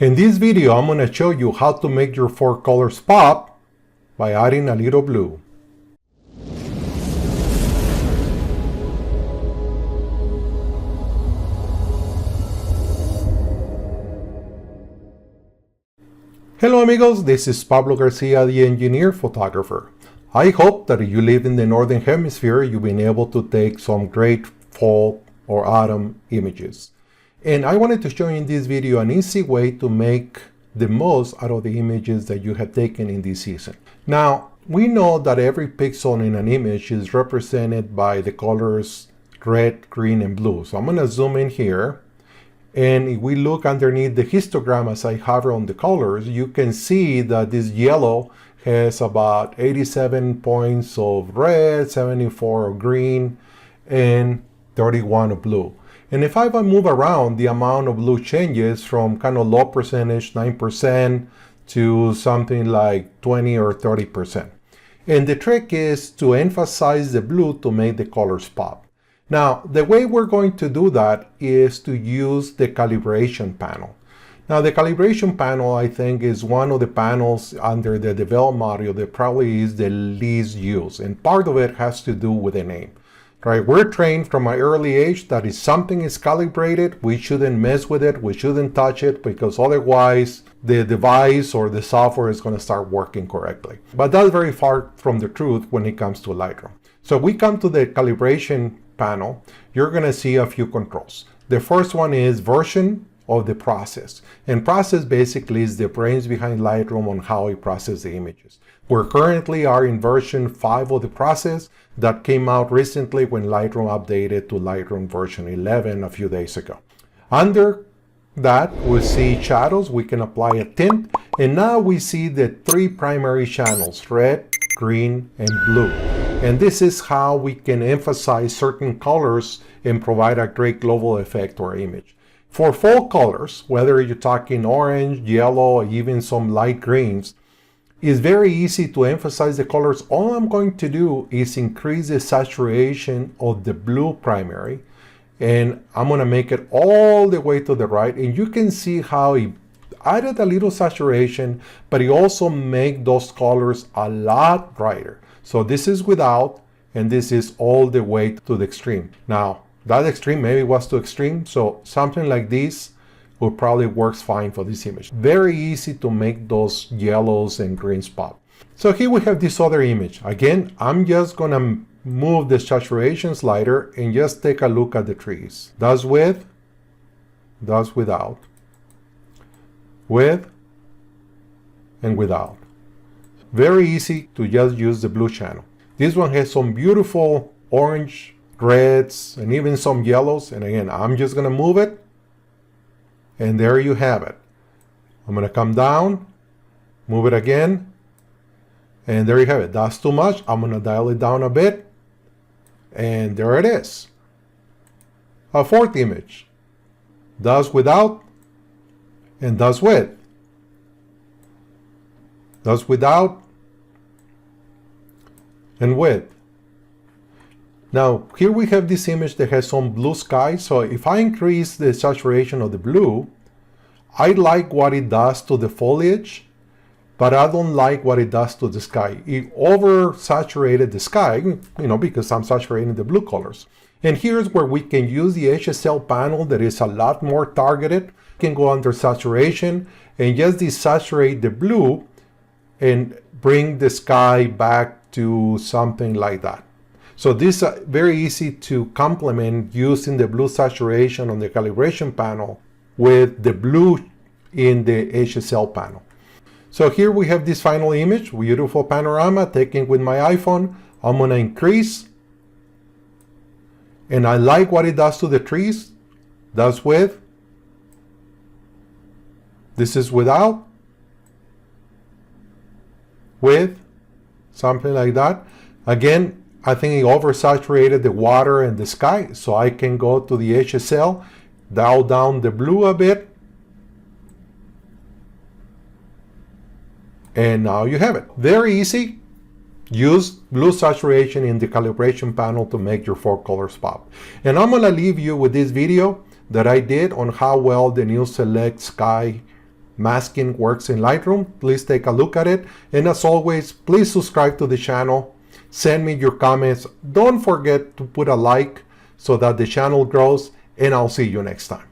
In this video, I'm going to show you how to make your four colors pop by adding a little blue. Hello amigos, this is Pablo Garcia, the engineer photographer. I hope that if you live in the Northern Hemisphere, you've been able to take some great fall or autumn images. And I wanted to show you in this video an easy way to make the most out of the images that you have taken in this season. Now, we know that every pixel in an image is represented by the colors red, green, and blue. So I'm going to zoom in here. And if we look underneath the histogram as I hover on the colors, you can see that this yellow has about 87 points of red, 74 of green, and 31 of blue. And if I move around, the amount of blue changes from kind of low percentage, 9%, to something like 20 or 30%. And the trick is to emphasize the blue to make the colors pop. Now, the way we're going to do that is to use the calibration panel. Now, the calibration panel, I think, is one of the panels under the development module that probably is the least used. And part of it has to do with the name. Right? We're trained from an early age that if something is calibrated, we shouldn't mess with it, we shouldn't touch it, because otherwise the device or the software is going to start working correctly. But that's very far from the truth when it comes to Lightroom. So we come to the calibration panel, you're going to see a few controls. The first one is version of the process. And process basically is the brains behind Lightroom on how it processes the images. We currently are in version 5 of the process that came out recently when Lightroom updated to Lightroom version 11 a few days ago. Under that, we see shadows. We can apply a tint. And now we see the three primary channels, red, green, and blue. And this is how we can emphasize certain colors and provide a great global effect to our image. For fall colors, whether you're talking orange, yellow, or even some light greens, it's very easy to emphasize the colors. All I'm going to do is increase the saturation of the blue primary, and I'm going to make it all the way to the right. And you can see how it added a little saturation, but it also made those colors a lot brighter. So this is without, and this is all the way to the extreme. Now, that extreme maybe was too extreme, so something like this will probably works fine for this image. Very easy to make those yellows and greens pop. So here we have this other image. Again, I'm just gonna move the saturation slider and just take a look at the trees. That's with, that's without. With and without. Very easy to just use the blue channel. This one has some beautiful orange, reds, and even some yellows. And again, I'm just gonna move it. And there you have it. I'm going to come down, move it again, and there you have it. That's too much. I'm going to dial it down a bit, and there it is. A fourth image. Does without, and does with. Does without, and with. Now, here we have this image that has some blue sky. So if I increase the saturation of the blue, I like what it does to the foliage, but I don't like what it does to the sky. It oversaturated the sky, because I'm saturating the blue colors. And here's where we can use the HSL panel that is a lot more targeted. You can go under saturation and just desaturate the blue and bring the sky back to something like that. So this is very easy to complement using the blue saturation on the calibration panel with the blue in the HSL panel. So here we have this final image, beautiful panorama taken with my iPhone. I'm going to increase. And I like what it does to the trees. Does with. This is without. With. Something like that. Again, I think it oversaturated the water and the sky, so I can go to the HSL, dial down the blue a bit, and now you have it. Very easy. Use blue saturation in the calibration panel to make your four colors pop. And I'm going to leave you with this video that I did on how well the new Select Sky masking works in Lightroom, please take a look at it. And as always, please subscribe to the channel. Send me your comments. Don't forget to put a like so that the channel grows, and I'll see you next time.